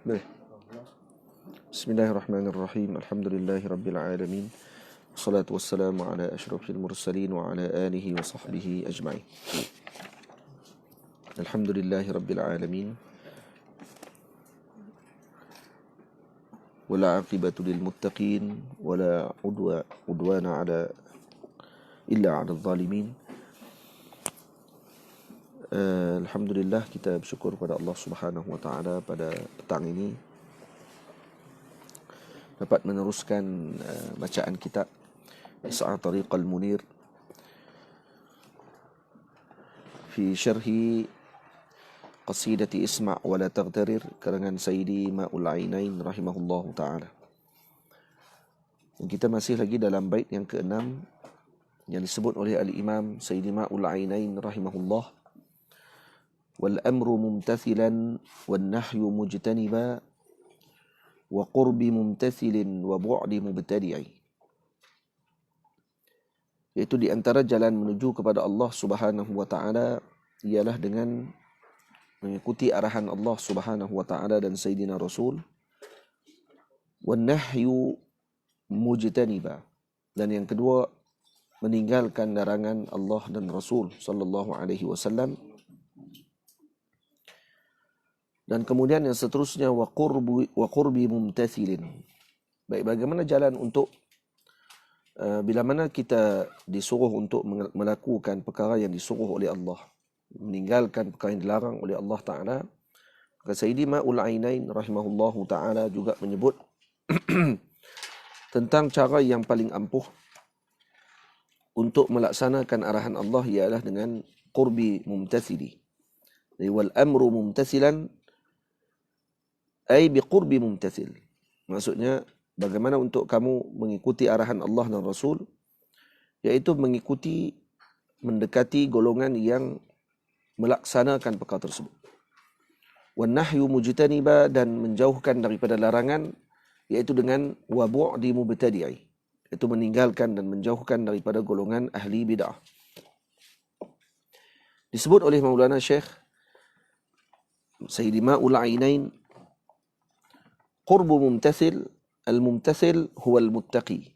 Baik. Bismillahirrahmanirrahim. Alhamdulillahi rabbil alamin. Wassalatu wassalamu ala asyrafil mursalin wa ala alihi wa sahbihi ajma'in. Alhamdulillahi rabbil alamin. Wala aqibatu lil muttaqin wala udwana illa ala zalimin. Alhamdulillah, kita bersyukur kepada Allah Subhanahu wa taala pada petang ini dapat meneruskan bacaan kitab Is'a Tariqal Munir fi syarhi qasidati Isma' wa la taghtarir karangan Sayyidi Ma'ul Ainain rahimahullahu taala. Kita masih lagi dalam bait yang ke-6 yang disebut oleh Al-Imam Sayyidi Ma'ul Ainain rahimahullah. Wal amru mumtathilan wan nahyu mujtaniba wa qurbi mumtathilin wa bu'di mubtadi'i. Iaitu di antara jalan menuju kepada Allah Subhanahu wa taala ialah dengan mengikuti arahan Allah Subhanahu wa taala dan Sayyidina Rasul. Wan nahyu mujtaniba, dan yang kedua meninggalkan larangan Allah dan Rasul sallallahu alaihi wasallam. Dan kemudian yang seterusnya wa qurbi mumtathilin. Baik, bagaimana jalan untuk bila mana kita disuruh untuk melakukan perkara yang disuruh oleh Allah, meninggalkan perkara yang dilarang oleh Allah Ta'ala. Maka Sayyidi Ma'ul Ainain rahimahullahu ta'ala juga menyebut tentang cara yang paling ampuh untuk melaksanakan arahan Allah ialah dengan qurbi mumtathili. Wal amru mumtathilan ay biqurbi mumtathil. Maksudnya bagaimana untuk kamu mengikuti arahan Allah dan Rasul, yaitu mendekati golongan yang melaksanakan perkara tersebut. Wan nahyu mujtaniba, dan menjauhkan daripada larangan, yaitu dengan wa bu'di mubtadi'i, yaitu meninggalkan dan menjauhkan daripada golongan ahli bid'ah. Disebut oleh Maulana Syekh Sayyidi Ma'ul Ainain, qurbu mumtathil, al-mumtathil huwa al-muttaqi,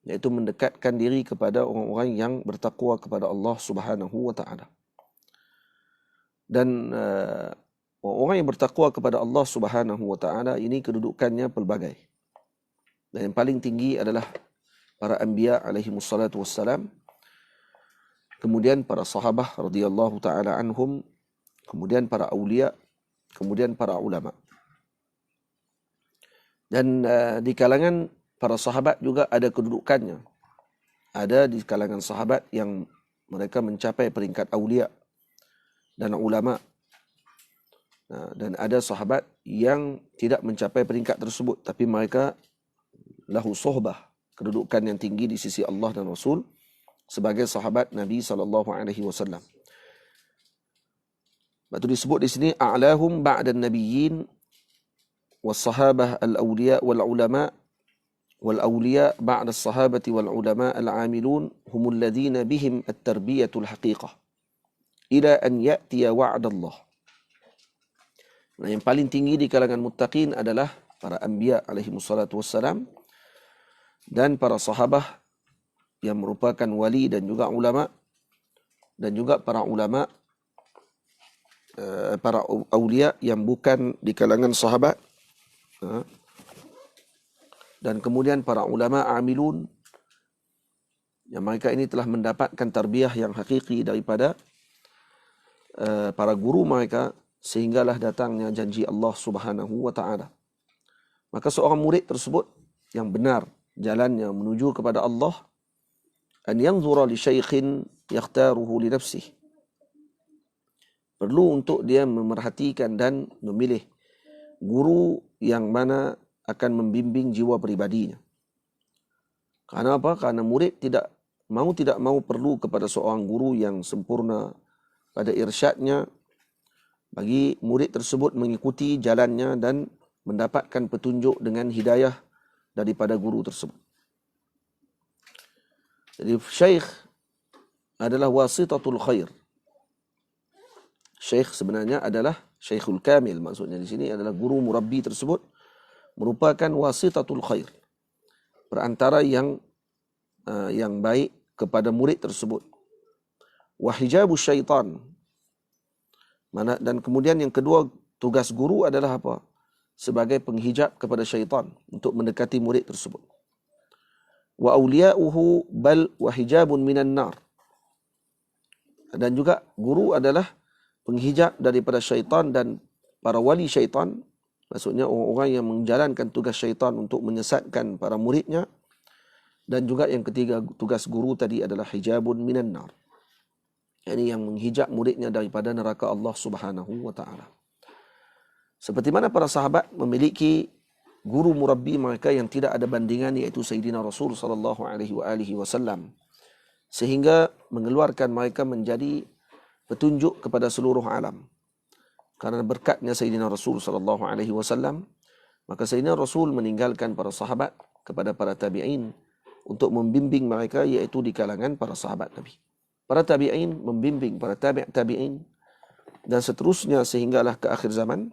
yaitu mendekatkan diri kepada orang-orang yang bertakwa kepada Allah Subhanahu wa taala. Dan orang yang bertakwa kepada Allah Subhanahu wa taala ini kedudukannya pelbagai. Dan yang paling tinggi adalah para anbiya alaihi wassalatu wassalam, kemudian para sahabah radhiyallahu taala anhum, kemudian para aulia, kemudian para ulama. Dan di kalangan para sahabat juga ada kedudukannya. Ada di kalangan sahabat yang mereka mencapai peringkat aulia dan ulama. Dan ada sahabat yang tidak mencapai peringkat tersebut, tapi mereka lahu sohbah, kedudukan yang tinggi di sisi Allah dan Rasul sebagai sahabat Nabi SAW. Itu disebut di sini a'lahum ba'dan nabiyyin والصحابة الأولياء والعلماء والأولياء بعد الصحابة والعلماء العاملون هم الذين بهم التربية الحقيقة إلى أن يأتي وعد الله. Nah, yang paling tinggi di kalangan muttaqin adalah para anbiya alaihi wassalatu wassalam dan para sahabah yang merupakan wali dan juga ulama, dan juga para ulama, para aulia yang bukan di kalangan sahabat. Dan kemudian para ulama amilun, yang mereka ini telah mendapatkan tarbiyah yang hakiki daripada para guru mereka, sehinggalah datangnya janji Allah Subhanahu wa taala. Maka seorang murid tersebut yang benar jalannya menuju kepada Allah, an yanzura li syaikhin yakhtaruhu li nafsihi, perlu untuk dia memerhatikan dan memilih guru yang mana akan membimbing jiwa pribadinya. Karena apa? Karena murid tidak mau perlu kepada seorang guru yang sempurna pada irsyadnya, bagi murid tersebut mengikuti jalannya dan mendapatkan petunjuk dengan hidayah daripada guru tersebut. Jadi syekh adalah wasitatul khair. Syekh sebenarnya adalah Syekhul Kamil maksudnya di sini adalah guru murabbi tersebut merupakan wasitatul khair, perantara yang baik kepada murid tersebut. Wa hijabus syaitan. Dan kemudian yang kedua, tugas guru adalah apa? Sebagai penghijab kepada syaitan untuk mendekati murid tersebut. Wa awliya'uhu bal wa hijabun minan nar. Dan juga guru adalah penghijab daripada syaitan dan para wali syaitan. Maksudnya orang-orang yang menjalankan tugas syaitan untuk menyesatkan para muridnya. Dan juga yang ketiga, tugas guru tadi adalah hijabun minan nar. Ini yang menghijab muridnya daripada neraka Allah Subhanahu wa taala. Seperti mana para sahabat memiliki guru murabbi mereka yang tidak ada bandingan, iaitu Sayyidina Rasul sallallahu alaihi wasallam, sehingga mengeluarkan mereka menjadi petunjuk kepada seluruh alam. Karena berkatnya Sayyidina Rasul sallallahu alaihi wasallam, maka Sayyidina Rasul meninggalkan para sahabat kepada para tabi'in untuk membimbing mereka, iaitu di kalangan para sahabat Nabi. Para tabi'in membimbing para tabi'in dan seterusnya sehinggalah ke akhir zaman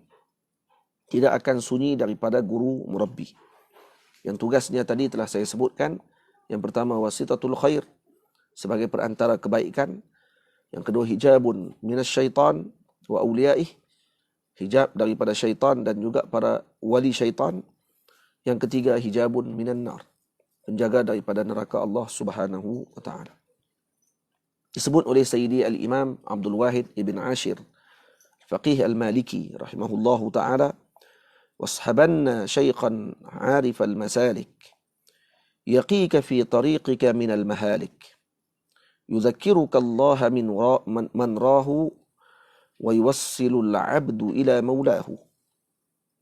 tidak akan sunyi daripada guru murabbi. Yang tugasnya tadi telah saya sebutkan. Yang pertama, wasitatul khair, sebagai perantara kebaikan. Yang kedua, hijabun minasyaitan wa awliyaih, hijab daripada syaitan dan juga para wali syaitan. Yang ketiga, hijabun minan nar, penjaga daripada neraka Allah Subhanahu wa taala. Disebut oleh Sayyidi Al-Imam Abdul Wahid Ibn Ashir, Faqih Al-Maliki rahimahullahu ta'ala, washabanna syaiqan arif al-masalik, yaqika fi tariqika min al-mahalik, yudhakkiruka Allah man rahu, wa yuwassilu al-abdu ila maulahu.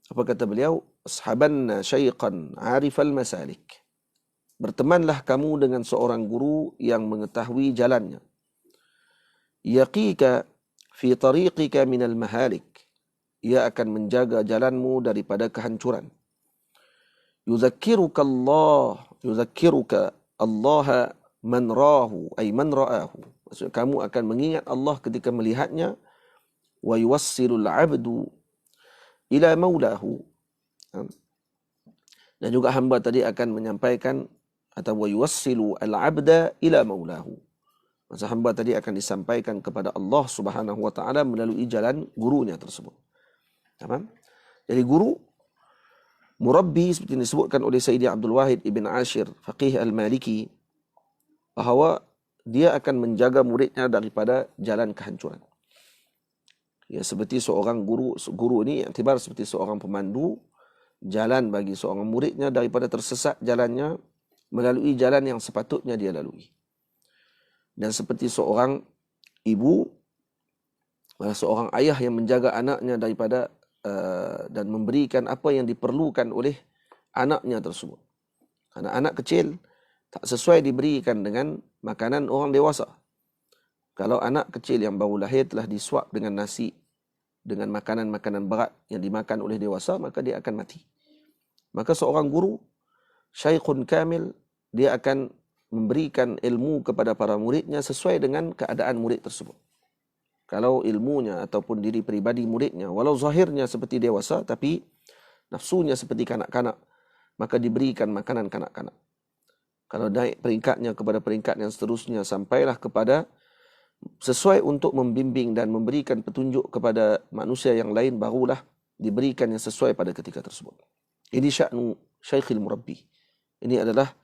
Apa kata beliau? Washabanna syaiqan arif al-masalik. Bertemanlah kamu dengan seorang guru yang mengetahui jalannya. Yaqika fi tariqika minal mahalik. Ia akan menjaga jalanmu daripada kehancuran. Yudhakkiruka Allah man rahu, ay man ra'ahu. Maksudnya kamu akan mengingat Allah ketika melihatnya. Wa yuwassilul abdu ila maulahu. Dan juga hamba tadi akan menyampaikan, atau wa yuwassilu al-abda ila maulahu. Masa hamba tadi akan disampaikan kepada Allah Subhanahu wa taala melalui jalan gurunya tersebut. Faham? Jadi guru murabbi seperti yang disebutkan oleh Sayyidi Abdul Wahid Ibn Ashir, Faqih Al-Maliki, bahawa dia akan menjaga muridnya daripada jalan kehancuran. Ya, seperti seorang guru ini iktibar seperti seorang pemandu jalan bagi seorang muridnya daripada tersesat jalannya melalui jalan yang sepatutnya dia lalui. Dan seperti seorang ibu, seorang ayah yang menjaga anaknya daripada dan memberikan apa yang diperlukan oleh anaknya tersebut. Karena anak kecil tak sesuai diberikan dengan makanan orang dewasa. Kalau anak kecil yang baru lahir telah disuap dengan nasi, dengan makanan-makanan berat yang dimakan oleh dewasa, maka dia akan mati. Maka seorang guru, syaikhun kamil, dia akan memberikan ilmu kepada para muridnya sesuai dengan keadaan murid tersebut. Kalau ilmunya ataupun diri peribadi muridnya, walau zahirnya seperti dewasa, tapi nafsunya seperti kanak-kanak, maka diberikan makanan kanak-kanak. Kalau naik peringkatnya kepada peringkat yang seterusnya, sampailah kepada sesuai untuk membimbing dan memberikan petunjuk kepada manusia yang lain, barulah diberikan yang sesuai pada ketika tersebut. Ini sya'nu syaikhil murabbi. Ini adalah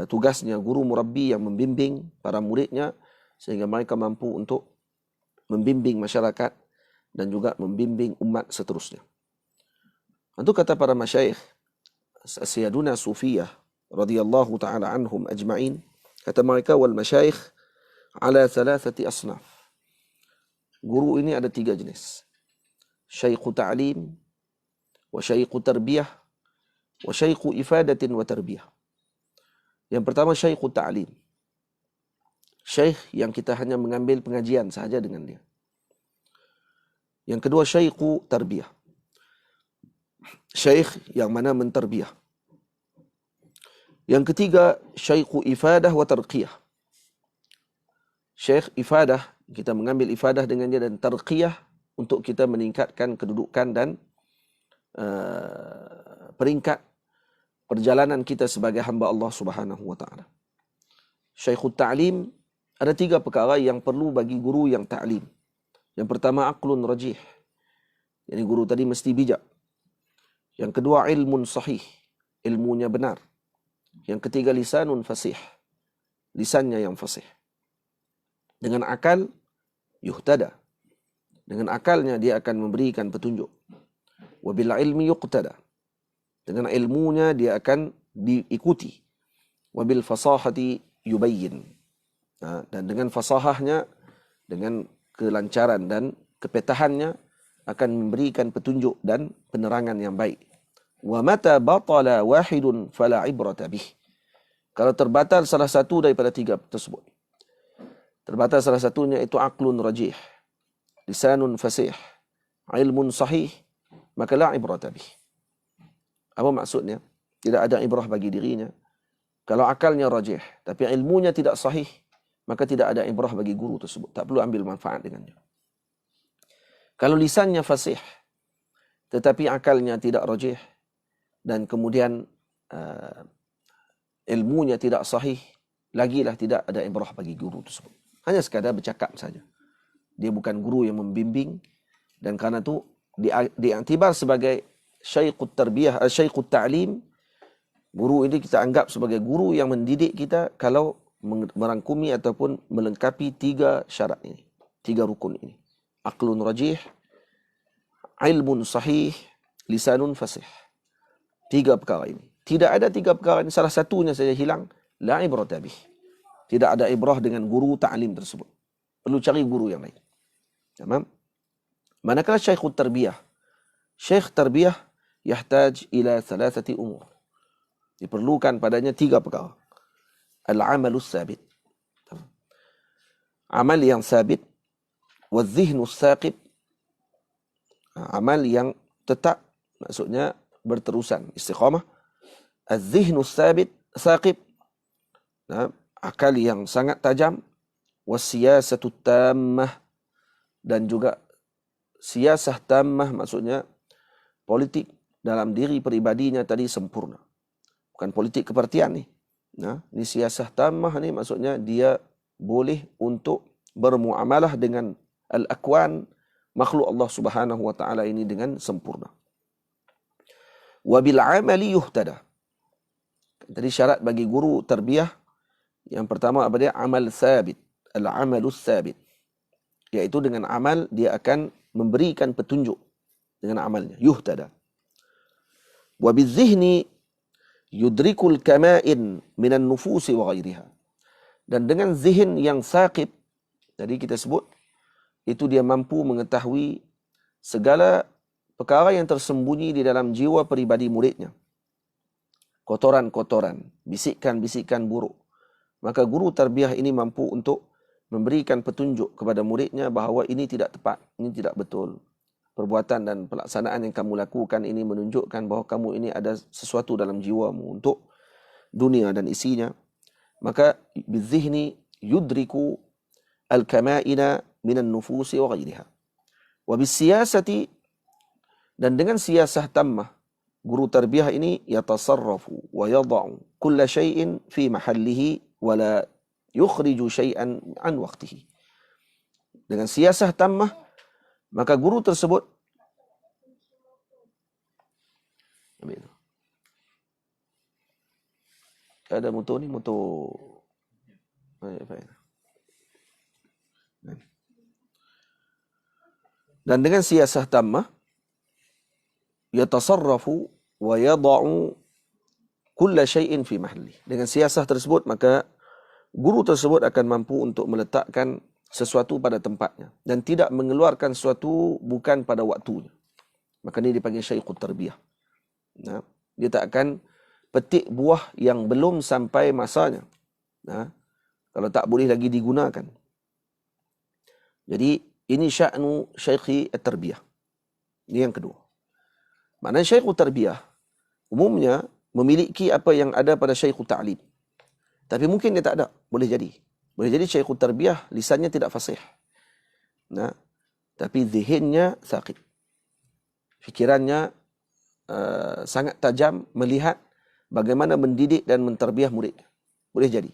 tugasnya guru murabbi yang membimbing para muridnya sehingga mereka mampu untuk membimbing masyarakat dan juga membimbing umat seterusnya. Itu kata para masyayikh Sayyiduna Sufiyah radhiyallahu ta'ala anhum ajma'in, kata mereka, wal masyayikh ala thalathati asnaf. Guru ini ada 3 jenis. Syaikhu ta'lim, wa syaikhu tarbiyah, wa syaikhu ifadatin wa tarbiyah. Yang pertama, syaikhu ta'lim. Syaikh yang kita hanya mengambil pengajian sahaja dengan dia. Yang kedua, syaikhu tarbiyah. Syaikh yang mana mentarbiyah. Yang ketiga, syaikhu ifadah wa tarqiyah. Syekh ifadah, kita mengambil ifadah dengan dia, dan tarqiyah, untuk kita meningkatkan kedudukan dan peringkat perjalanan kita sebagai hamba Allah Subhanahu wa taala. Syekhut ta'lim, ada 3 perkara yang perlu bagi guru yang ta'lim. Yang pertama, aqlun rajih. Jadi guru tadi mesti bijak. Yang kedua, ilmun sahih. Ilmunya benar. Yang ketiga, lisanun fasih. Lisannya yang fasih. Dengan akal, yuhtada. Dengan akalnya dia akan memberikan petunjuk. Wabil ilmi yuqtada. Dengan ilmunya dia akan diikuti. Wabil fasahati yubayyin. Dan dengan fasahahnya, dengan kelancaran dan kepetahannya akan memberikan petunjuk dan penerangan yang baik. Wa mata batala wahidun fala ibrata bih. Kalau terbatal salah satu daripada 3 tersebut. Terbatal salah satunya itu aqlun rajih, lisanun fasih, ilmun sahih, maka la ibrata bih. Apa maksudnya? Tidak ada ibrah bagi dirinya. Kalau akalnya rajih, tapi ilmunya tidak sahih, maka tidak ada ibrah bagi guru tersebut. Tak perlu ambil manfaat dengannya. Kalau lisannya fasih, tetapi akalnya tidak rajih, dan kemudian ilmunya tidak sahih, lagilah tidak ada ibrah bagi guru tersebut. Hanya sekadar bercakap saja. Dia bukan guru yang membimbing, dan karena itu diiktibar sebagai syekhut tarbiyah, syekhut ta'lim. Guru ini kita anggap sebagai guru yang mendidik kita kalau merangkumi ataupun melengkapi 3 syarat ini, 3 rukun ini. Aqlun rajih, ilmun sahih, lisanun fasih. 3 perkara ini. Tidak ada 3 perkara ini, salah satunya saja hilang, la ibrata bih. Tidak ada ibrah dengan guru ta'lim tersebut. Perlu cari guru yang lain. Tamam? Manakala syekhut tarbiyah. Syekh tarbiyah yahtaj ila 3 umur. Diperlukan padanya 3 perkara. Al-amalus sabit. Amal yang sabit. Wal-zihnus saqib. Amal yang tetap, maksudnya berterusan, istiqamah. Al-zihnus sabit, saqib. Akal yang sangat tajam. Wasiyasatut tammah. Dan juga siyasah tammah, maksudnya politik dalam diri peribadinya tadi sempurna. Bukan politik kepartian ni. Ini siyasah tammah ni maksudnya dia boleh untuk bermuamalah dengan al-akwan, makhluk Allah Subhanahu wa taala ini dengan sempurna. Wa bil amali yuhtada. Tadi syarat bagi guru tarbiyah yang pertama apa dia? Amal sabit, al-amalus sabit. Iaitu dengan amal dia akan memberikan petunjuk dengan amalnya, yuhtada. Wa bizihni yudrikul kama'in minan nufusi wa ghairiha. Dan dengan zihin yang saqib, tadi kita sebut, itu dia mampu mengetahui segala perkara yang tersembunyi di dalam jiwa peribadi muridnya. Kotoran-kotoran, bisikan-bisikan buruk. Maka guru tarbiyah ini mampu untuk memberikan petunjuk kepada muridnya bahawa ini tidak tepat, ini tidak betul. Perbuatan dan pelaksanaan yang kamu lakukan ini menunjukkan bahawa kamu ini ada sesuatu dalam jiwamu untuk dunia dan isinya. Maka bizihni yudriku al-kama'ina minan nufusi wa ghairiha. Wa bisiyasati, dan dengan siyasah tammah, guru tarbiyah ini yatasarrafu wa yada'u kulla syai'in fi mahallihi wa la yukhriju syai'an an waqtihi. Dengan siyasah tammah, maka guru tersebut ada motor ni, motor dan dengan siyasah tammah yatasarrafu wa yada'u kulla syai'in fi mahalli. Dengan siyasah tersebut maka guru tersebut akan mampu untuk meletakkan sesuatu pada tempatnya dan tidak mengeluarkan sesuatu bukan pada waktunya. Maka ini dipanggil syekhut tarbiyah. Dia tak akan petik buah yang belum sampai masanya. Kalau tak boleh lagi digunakan. Jadi ini sya'nu syekhi at-tarbiyah. Ini yang kedua. Maknanya syekhut tarbiyah umumnya memiliki apa yang ada pada syekhut ta'lim. Tapi mungkin dia tak ada. Boleh jadi. Boleh jadi syekhut tarbiyah lisannya tidak fasih. tapi zihinnya saqit. Fikirannya sangat tajam melihat bagaimana mendidik dan menterbiah murid. Boleh jadi.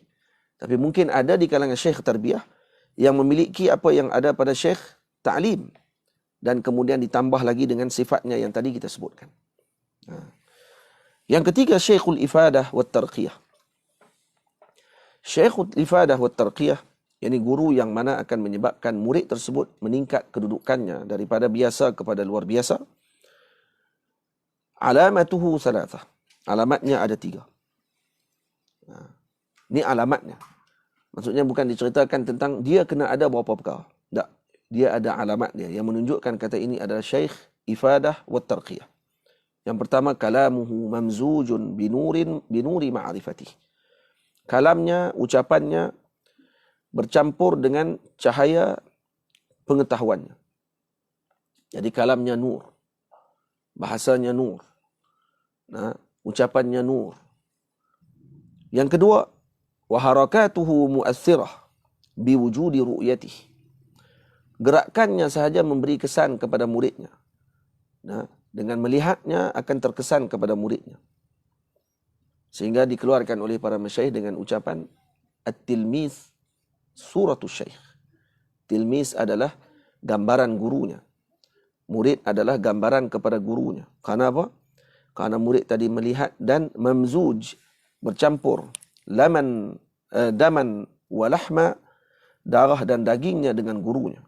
Tapi mungkin ada di kalangan syekh tarbiyah yang memiliki apa yang ada pada syekh ta'lim. Dan kemudian ditambah lagi dengan sifatnya yang tadi kita sebutkan. Yang ketiga, syekhul ifadah wa tarqiyah. Syekhul ifadah wa tarqiyah, yakni guru yang mana akan menyebabkan murid tersebut meningkat kedudukannya daripada biasa kepada luar biasa. Alamatuhu salatah. Alamatnya ada 3. Ini alamatnya. Maksudnya bukan diceritakan tentang dia kena ada berapa perkara. Tak. Dia ada alamat dia yang menunjukkan kata ini adalah syekh ifadah wa tarqiyah. Yang pertama, kalamuhu mamzujun binuri ma'rifatih. Kalamnya, ucapannya bercampur dengan cahaya pengetahuannya. Jadi kalamnya nur. Bahasanya nur. Ucapannya nur. Yang kedua, wa harakatuhu mu'athirah biwujudi ru'yatih. Gerakannya sahaja memberi kesan kepada muridnya. Dengan melihatnya akan terkesan kepada muridnya. Sehingga dikeluarkan oleh para masyayikh dengan ucapan at-tilmiz suratul syekh. Tilmiz adalah gambaran gurunya. Murid adalah gambaran kepada gurunya. Karena apa? Karena murid tadi melihat dan mamzuj, bercampur daman wa lahma, darah dan dagingnya dengan gurunya.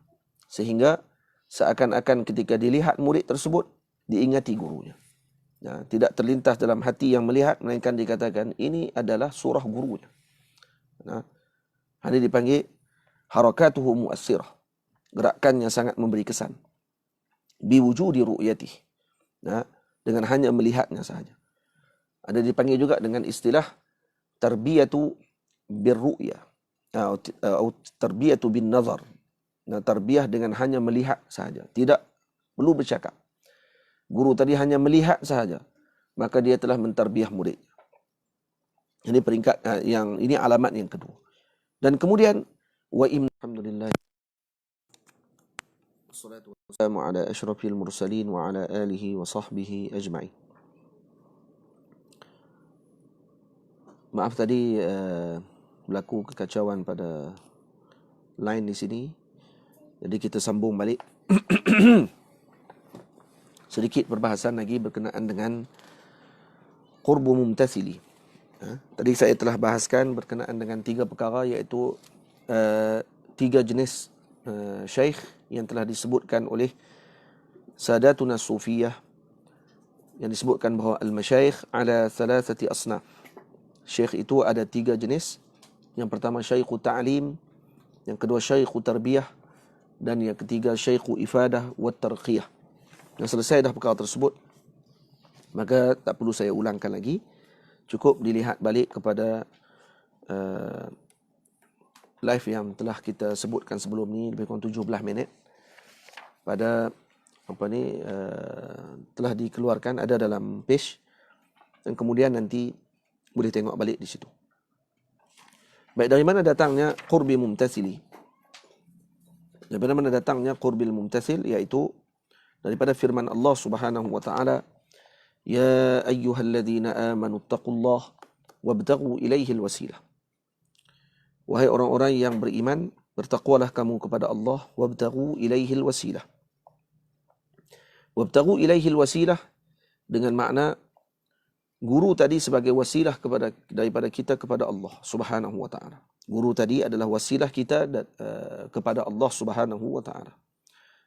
Sehingga seakan-akan ketika dilihat murid tersebut diingati gurunya. Tidak terlintas dalam hati yang melihat, melainkan dikatakan ini adalah surah gurunya. Ini dipanggil harakatuhu mu'assirah. Gerakannya sangat memberi kesan. Biwujudi ru'yatih. Dengan hanya melihatnya sahaja. Ada dipanggil juga dengan istilah tarbiyatu birru'ya. Atau tarbiyatu bin nazar. Tarbiyah dengan hanya melihat sahaja. Tidak perlu bercakap. Guru tadi hanya melihat sahaja, maka dia telah mentarbiyah murid. Ini peringkat ini alamat yang kedua. Dan kemudian alhamdulillah wassalatu wassalamu ala asyrafil mursalin wa ala alihi wa sahbihi ajma'in. Maaf tadi berlaku kekacauan pada line di sini. Jadi kita sambung balik. Sedikit perbahasan lagi berkenaan dengan qurbu mumtathili. Tadi saya telah bahaskan berkenaan dengan 3 perkara, iaitu 3 jenis syekh yang telah disebutkan oleh sadatuna sufiyah, yang disebutkan bahawa al-masyayikh ala 3 asnaf. Syekh itu ada 3 jenis. Yang pertama syekhu ta'lim, yang kedua syekhu tarbiyah, dan yang ketiga syekhu ifadah wa tarqiyah. Yang selesai dah perkara tersebut, maka tak perlu saya ulangkan lagi. Cukup dilihat balik kepada live yang telah kita sebutkan sebelum ni, lebih kurang 17 minit. Pada telah dikeluarkan, ada dalam page, dan kemudian nanti boleh tengok balik di situ. Baik, dari mana datangnya qurbi mumtathili? Dari mana datangnya qurbil mumtathil, iaitu daripada firman Allah Subhanahu wa taala, ya ayyuhalladzina amanu taqullaha wabtaghu ilaihil wasilah. Wahai orang-orang yang beriman, bertakwalah kamu kepada Allah, wabtaghu ilaihil wasilah. Wabtaghu ilaihil wasilah dengan makna guru tadi sebagai wasilah daripada kita kepada Allah Subhanahu wa taala. Guru tadi adalah wasilah kita kepada Allah Subhanahu wa taala.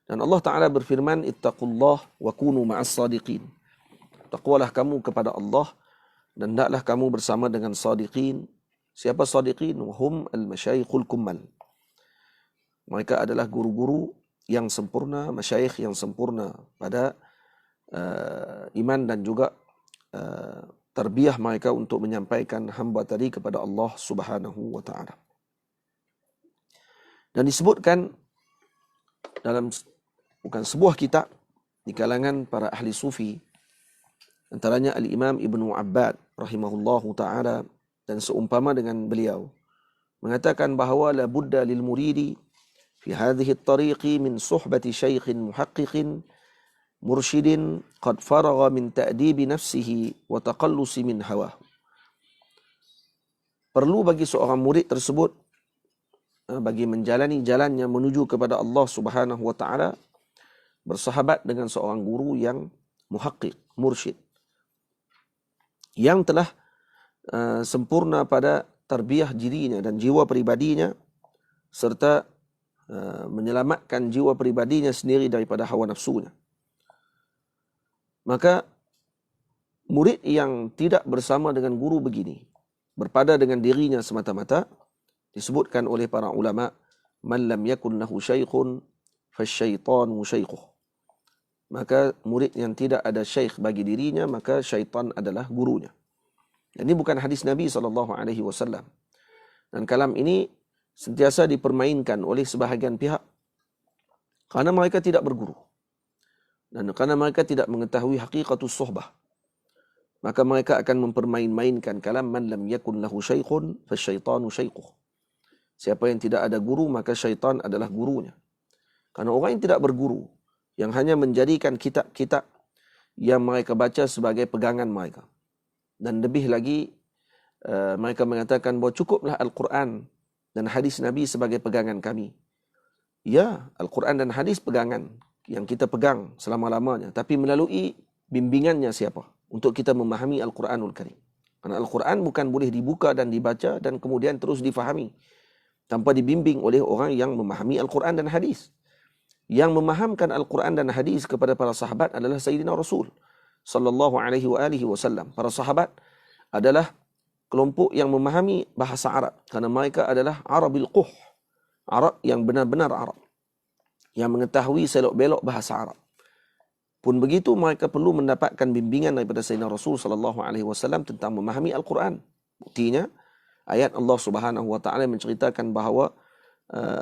Dan Allah Ta'ala berfirman, ittaqullah wa kunu ma'as sadiqin. Taqwalah kamu kepada Allah dan hendaklah kamu bersama dengan sadiqin. Siapa sadiqin? Hum al-masyayikhul kummal. Mereka adalah guru-guru yang sempurna, masyayikh yang sempurna pada iman dan juga tarbiyah mereka untuk menyampaikan hamba tadi kepada Allah Subhanahu wa Ta'ala. Dan disebutkan dalam bukan sebuah kitab di kalangan para ahli sufi, antaranya Al-Imam Ibnu Abbad rahimahullahu ta'ala, dan seumpama dengan beliau, mengatakan bahawa la budda lil muridi fi fi hadhihi at-tariqi min suhbati syaikhin muhaqqiqin mursyidin qad faragha min ta'dibi nafsihi wa taqallusi min hawahu. Perlu bagi seorang murid tersebut bagi menjalani jalannya menuju kepada Allah Subhanahu wa taala bersahabat dengan seorang guru yang muhaqqiq, mursyid, yang telah sempurna pada tarbiyah dirinya dan jiwa pribadinya, serta menyelamatkan jiwa pribadinya sendiri daripada hawa nafsunya. Maka murid yang tidak bersama dengan guru begini, berpada dengan dirinya semata-mata, disebutkan oleh para ulama, man lam yakun lahu syaikhun fasyaitanu syaikhuh. Maka murid yang tidak ada syekh bagi dirinya, maka syaitan adalah gurunya. Ini bukan hadis Nabi SAW. Dan kalam ini sentiasa dipermainkan oleh sebahagian pihak karena mereka tidak berguru. Dan karena mereka tidak mengetahui hakikatus sohbah, maka mereka akan mempermain-mainkan kalam man lam yakun lahu syaikhun fasyaitanu syaikhuh. Siapa yang tidak ada guru, maka syaitan adalah gurunya. Karena orang yang tidak berguru, yang hanya menjadikan kitab-kitab yang mereka baca sebagai pegangan mereka. Dan lebih lagi, mereka mengatakan bahawa cukuplah Al-Quran dan hadis Nabi sebagai pegangan kami. Ya, Al-Quran dan hadis pegangan yang kita pegang selama-lamanya. Tapi melalui bimbingannya siapa? Untuk kita memahami Al-Quranul Karim. Karena Al-Quran bukan boleh dibuka dan dibaca dan kemudian terus difahami tanpa dibimbing oleh orang yang memahami Al-Quran dan hadis. Yang memahamkan Al-Quran dan hadis kepada para sahabat adalah Sayyidina Rasul sallallahu alaihi wasallam. Para sahabat adalah kelompok yang memahami bahasa Arab kerana mereka adalah Arabil Quh, Arab yang benar-benar Arab, yang mengetahui selok-belok bahasa Arab. Pun begitu, mereka perlu mendapatkan bimbingan daripada Sayyidina Rasul sallallahu alaihi wasallam tentang memahami Al-Quran. Buktinya ayat Allah Subhanahu wa taala menceritakan bahawa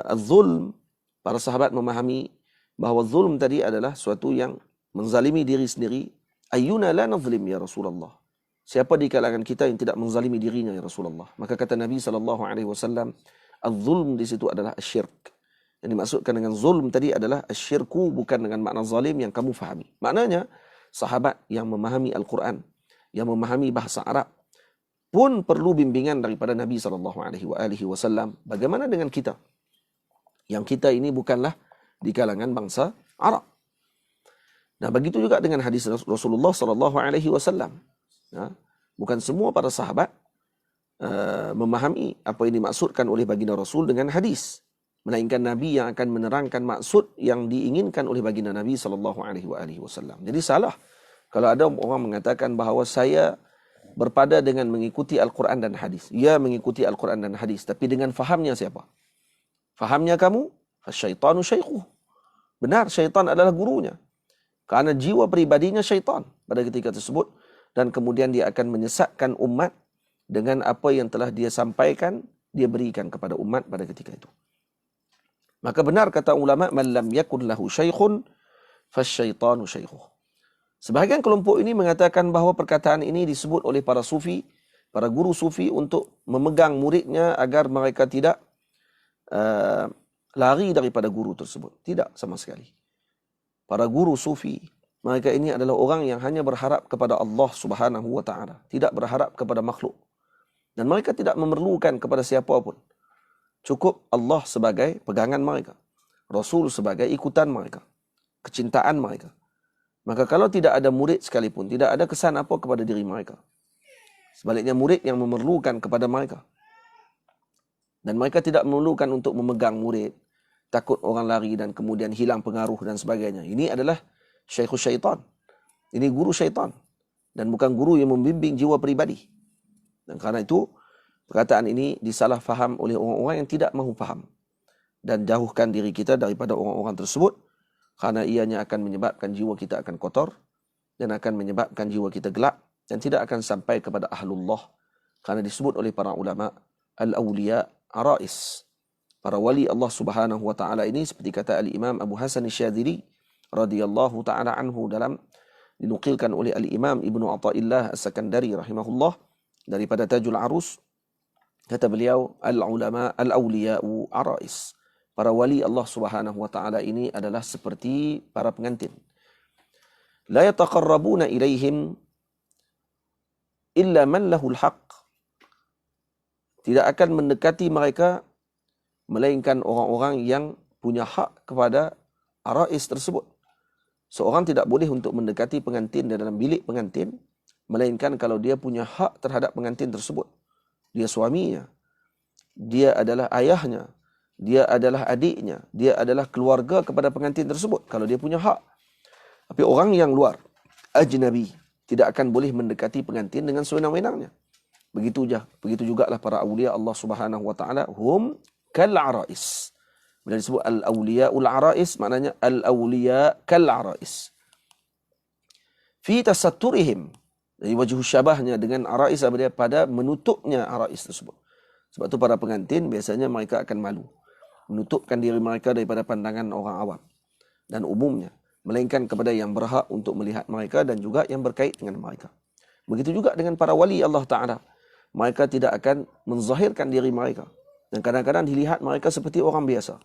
az-zulm, para sahabat memahami bahawa zulm tadi adalah suatu yang menzalimi diri sendiri. Ayyuna la nazlim ya Rasulullah. Siapa di kalangan kita yang tidak menzalimi dirinya ya Rasulullah? Maka kata Nabi SAW, az-zulm di situ adalah asyirk. Yang dimaksudkan dengan zulm tadi adalah asyirku, bukan dengan makna zalim yang kamu fahami. Maknanya, sahabat yang memahami Al-Quran, yang memahami bahasa Arab, pun perlu bimbingan daripada Nabi SAW. Bagaimana dengan kita? Yang kita ini bukanlah di kalangan bangsa Arab. Nah, begitu juga dengan hadis Rasulullah SAW. Ya, bukan semua para sahabat memahami apa yang dimaksudkan oleh baginda Rasul dengan hadis, melainkan Nabi yang akan menerangkan maksud yang diinginkan oleh baginda Nabi SAW. Jadi salah kalau ada orang mengatakan bahawa saya berpada dengan mengikuti Al-Quran dan hadis. Ya, mengikuti Al-Quran dan hadis, tapi dengan fahamnya siapa? Fahamnya kamu? Fasyaitanu syaikhuh. Benar, syaitan adalah gurunya. Karena jiwa pribadinya syaitan pada ketika tersebut. Dan kemudian dia akan menyesatkan umat dengan apa yang telah dia sampaikan, dia berikan kepada umat pada ketika itu. Maka benar kata ulama, man lam yakun lahu syaikhun fasyaitanu syaikhuh. Sebahagian kelompok ini mengatakan bahawa perkataan ini disebut oleh para sufi, para guru sufi untuk memegang muridnya agar mereka tidak lari daripada guru tersebut. Tidak sama sekali. Para guru sufi, mereka ini adalah orang yang hanya berharap kepada Allah Subhanahu wa taala, tidak berharap kepada makhluk. Dan mereka tidak memerlukan kepada siapa pun. Cukup Allah sebagai pegangan mereka, Rasul sebagai ikutan mereka, kecintaan mereka. Maka kalau tidak ada murid sekalipun, tidak ada kesan apa kepada diri mereka. Sebaliknya murid yang memerlukan kepada mereka. Dan mereka tidak memerlukan untuk memegang murid, takut orang lari dan kemudian hilang pengaruh dan sebagainya. Ini adalah syekhus syaitan. Ini guru syaitan. Dan bukan guru yang membimbing jiwa pribadi. Dan karena itu, perkataan ini disalah faham oleh orang-orang yang tidak mahu faham. Dan jauhkan diri kita daripada orang-orang tersebut. Karena ianya akan menyebabkan jiwa kita akan kotor. Dan akan menyebabkan jiwa kita gelap. Dan tidak akan sampai kepada ahlullah. Karena disebut oleh para ulama, al-awliya arais. Para wali Allah Subhanahu wa taala ini seperti kata al-Imam Abu Hasan Asy-Syadzili radhiyallahu taala anhu dalam dinukilkan oleh al-Imam Ibnu Athaillah As-Sakandari rahimahullah daripada Tajul Arus, kata beliau, al-ulama al-awliya'u arais. para wali Allah Subhanahu wa taala ini adalah seperti para pengantin. La yataqarrabuna ilaihim illa man lahul haqq. Tidak akan mendekati mereka melainkan orang-orang yang punya hak kepada arais tersebut. Seorang tidak boleh untuk mendekati pengantin dalam bilik pengantin melainkan kalau dia punya hak terhadap pengantin tersebut. Dia suaminya, dia adalah ayahnya, dia adalah adiknya, dia adalah keluarga kepada pengantin tersebut kalau dia punya hak. Tapi orang yang luar, ajnabi, tidak akan boleh mendekati pengantin dengan sewenang-wenangnya. Begitu jugalah para awliya Allah Subhanahu wa taala, hum kal arais. Bila disebut al-awliyaul arais, maknanya al-awliya kal arais. Fi tasatturihim. Jadi wajah syabahnya dengan arais pada menutupnya arais tersebut. Sebab tu para pengantin biasanya mereka akan malu menutupkan diri mereka daripada pandangan orang awam dan umumnya, melainkan kepada yang berhak untuk melihat mereka dan juga yang berkait dengan mereka. Begitu juga dengan para wali Allah Ta'ala. Mereka tidak akan menzahirkan diri mereka. Dan kadang-kadang dilihat mereka seperti orang biasa.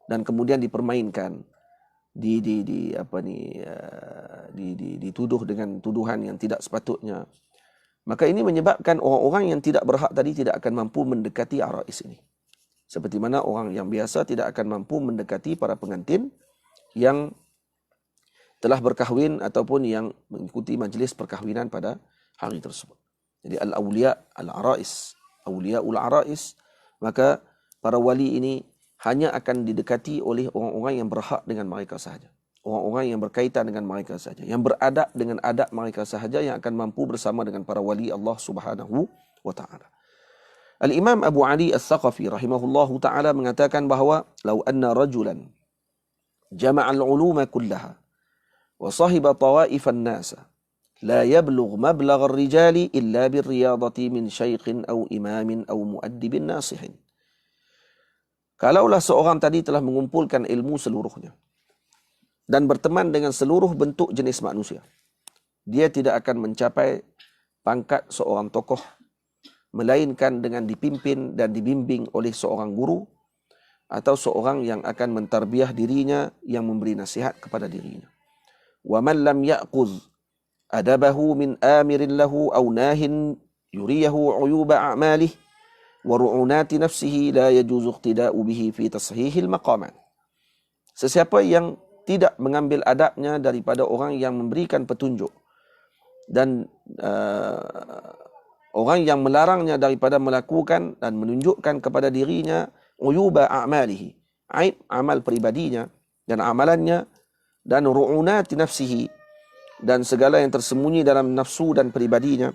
Dan kemudian dipermainkan. Dituduh dengan tuduhan yang tidak sepatutnya. Maka ini menyebabkan orang-orang yang tidak berhak tadi tidak akan mampu mendekati arais ini. Seperti mana orang yang biasa tidak akan mampu mendekati para pengantin yang telah berkahwin ataupun yang mengikuti majlis perkahwinan pada hari tersebut. Jadi al-awliya al-arais, awliyaul arais, maka para wali ini hanya akan didekati oleh orang-orang yang berhak dengan mereka sahaja. Orang-orang yang berkaitan dengan mereka sahaja, yang beradab dengan adab mereka sahaja yang akan mampu bersama dengan para wali Allah Subhanahu wa taala. Al-Imam Abu Ali Al-Thaqafi rahimahullahu taala mengatakan bahawa lau anna rajulan jama'a al-uluma kullaha wa sahiba tawaifan nasa la yablugh mablagh ar-rijali illa bir-riyadati min syaikhin aw imamin aw muaddibin nasihin. Kalaulah seorang tadi telah mengumpulkan ilmu seluruhnya dan berteman dengan seluruh bentuk jenis manusia, dia tidak akan mencapai pangkat seorang tokoh, melainkan dengan dipimpin dan dibimbing oleh seorang guru atau seorang yang akan mentarbiah dirinya, yang memberi nasihat kepada dirinya. Wa man lam ya'khudh adabahu min amirin lahu aw nahin yuriyahu uyuba a'malih wa ru'unati nafsihi la yajuzu iqtida'u bihi fi tashihil maqamat. Sesiapa yang tidak mengambil adabnya daripada orang yang memberikan petunjuk dan orang yang melarangnya daripada melakukan dan menunjukkan kepada dirinya uyuba a'malihi, aib amal pribadinya dan amalannya, dan ru'unati nafsihi, dan segala yang tersembunyi dalam nafsu dan pribadinya,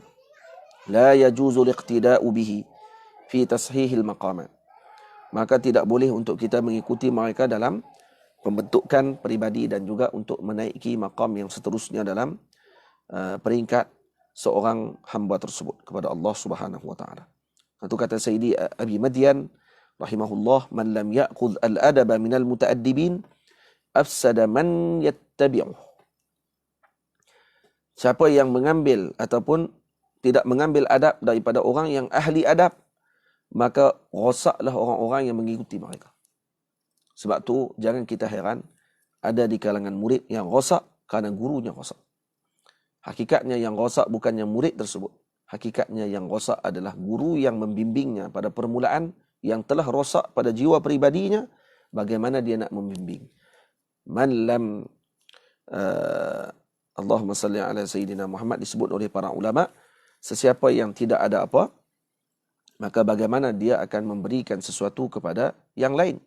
la yajuzu liqtida'u bihi fi tashihil maqamat. Maka tidak boleh untuk kita mengikuti mereka dalam pembentukan pribadi dan juga untuk menaiki maqam yang seterusnya dalam peringkat seorang hamba tersebut kepada Allah Subhanahu wa taala. Itu kata Sayyidi Abi Madyan rahimahullah, man lam ya'khudh al-adaba minal muta'addibin afsada man yattabi'uh. Siapa yang mengambil ataupun tidak mengambil adab daripada orang yang ahli adab, maka rosaklah orang-orang yang mengikuti mereka. Sebab tu jangan kita heran ada di kalangan murid yang rosak kerana gurunya rosak. Hakikatnya yang rosak bukannya murid tersebut. Hakikatnya yang rosak adalah guru yang membimbingnya pada permulaan, yang telah rosak pada jiwa pribadinya. Bagaimana dia nak membimbing? Man lam Allahumma salli ala Sayyidina Muhammad, disebut oleh para ulama, sesiapa yang tidak ada apa, maka bagaimana dia akan memberikan sesuatu kepada yang lain?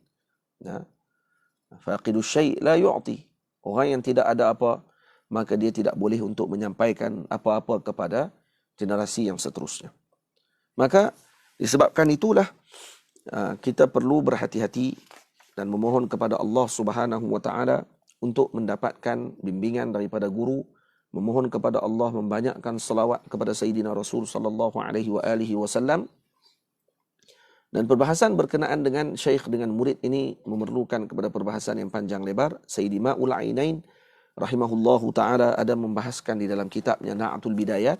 Faqidu syai' la yu'ti. Orang yang tidak ada apa, maka dia tidak boleh untuk menyampaikan apa-apa kepada generasi yang seterusnya. Maka disebabkan itulah kita perlu berhati-hati dan memohon kepada Allah Subhanahu wa taala untuk mendapatkan bimbingan daripada guru, memohon kepada Allah membanyakkan selawat kepada Sayyidina Rasul sallallahu alaihi wasallam. Dan perbahasan berkenaan dengan syekh dengan murid ini memerlukan kepada perbahasan yang panjang lebar. Sayyidi Ma'ul Ainain rahimahullahu ta'ala ada membahaskan di dalam kitabnya Na'atul Bidayat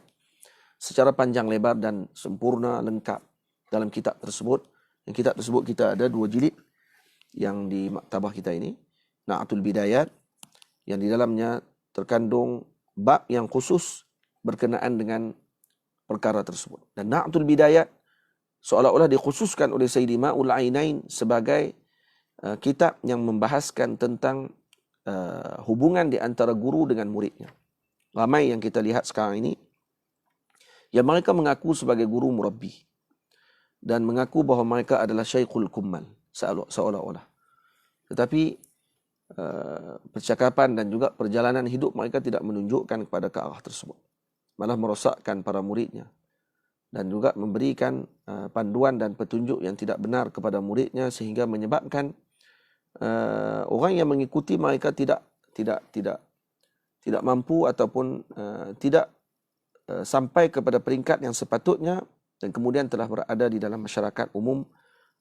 secara panjang lebar dan sempurna lengkap dalam kitab tersebut. Yang kitab tersebut kita ada 2 jilid yang di maktabah kita ini, Na'atul Bidayat, yang di dalamnya terkandung bab yang khusus berkenaan dengan perkara tersebut. Dan Na'atul Bidayat seolah-olah dikhususkan oleh Sayyidi Ma'ul Ainain sebagai kitab yang membahaskan tentang hubungan di antara guru dengan muridnya. Ramai yang kita lihat sekarang ini, yang mereka mengaku sebagai guru murabbi dan mengaku bahawa mereka adalah Syekhul Kummal seolah-olah. Tetapi percakapan dan juga perjalanan hidup mereka tidak menunjukkan kepada ke arah tersebut. Malah merosakkan para muridnya dan juga memberikan panduan dan petunjuk yang tidak benar kepada muridnya, sehingga menyebabkan orang yang mengikuti mereka tidak mampu ataupun tidak sampai kepada peringkat yang sepatutnya, dan kemudian telah berada di dalam masyarakat umum,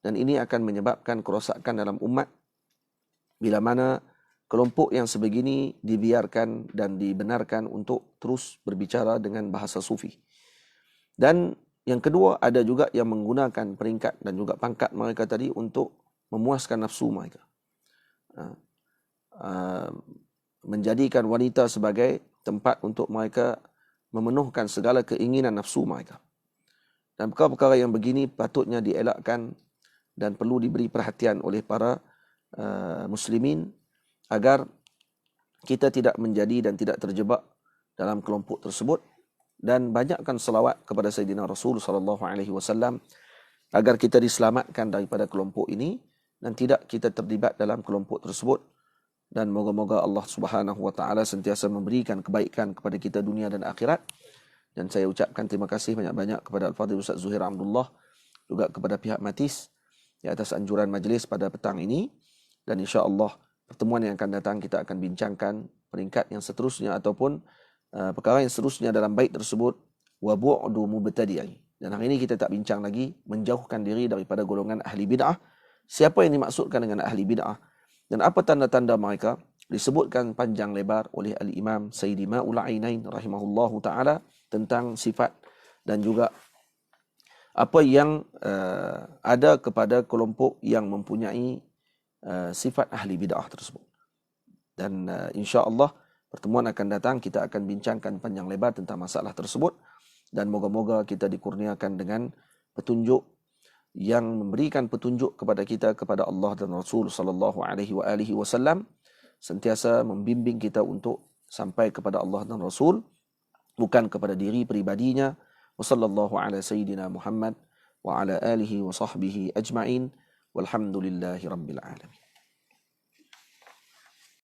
dan ini akan menyebabkan kerosakan dalam umat bila mana kelompok yang sebegini dibiarkan dan dibenarkan untuk terus berbicara dengan bahasa sufi. Dan yang kedua, ada juga yang menggunakan peringkat dan juga pangkat mereka tadi untuk memuaskan nafsu mereka. Menjadikan wanita sebagai tempat untuk mereka memenuhkan segala keinginan nafsu mereka. Dan perkara-perkara yang begini patutnya dielakkan dan perlu diberi perhatian oleh para muslimin agar kita tidak menjadi dan tidak terjebak dalam kelompok tersebut, dan banyakkan selawat kepada Sayyidina Rasul sallallahu alaihi wasallam agar kita diselamatkan daripada kelompok ini dan tidak kita terlibat dalam kelompok tersebut. Dan moga-moga Allah Subhanahu wa taala sentiasa memberikan kebaikan kepada kita dunia dan akhirat. Dan saya ucapkan terima kasih banyak-banyak kepada Al-Fadhil Ustaz Zuhair Abdullah, juga kepada pihak Matis di atas anjuran majlis pada petang ini. Dan insya-Allah pertemuan yang akan datang kita akan bincangkan peringkat yang seterusnya ataupun perkara yang seterusnya dalam bait tersebut, wa bu'du mubtadi'i. Dan hari ini kita tak bincang lagi menjauhkan diri daripada golongan ahli bid'ah. Siapa yang dimaksudkan dengan ahli bid'ah dan apa tanda-tanda mereka disebutkan panjang lebar oleh Al-Imam Sayyidi Ma'ul Ainain rahimahullahu taala tentang sifat dan juga apa yang ada kepada kelompok yang mempunyai sifat ahli bid'ah tersebut. Dan insya-Allah pertemuan akan datang kita akan bincangkan panjang lebar tentang masalah tersebut, dan moga-moga kita dikurniakan dengan petunjuk yang memberikan petunjuk kepada kita kepada Allah dan Rasul sallallahu alaihi wasallam, sentiasa membimbing kita untuk sampai kepada Allah dan Rasul, bukan kepada diri pribadinya. Wassallallahu ala sayyidina Muhammad wa ala alihi wa sahbihi ajma'in walhamdulillahi rabbil alamin.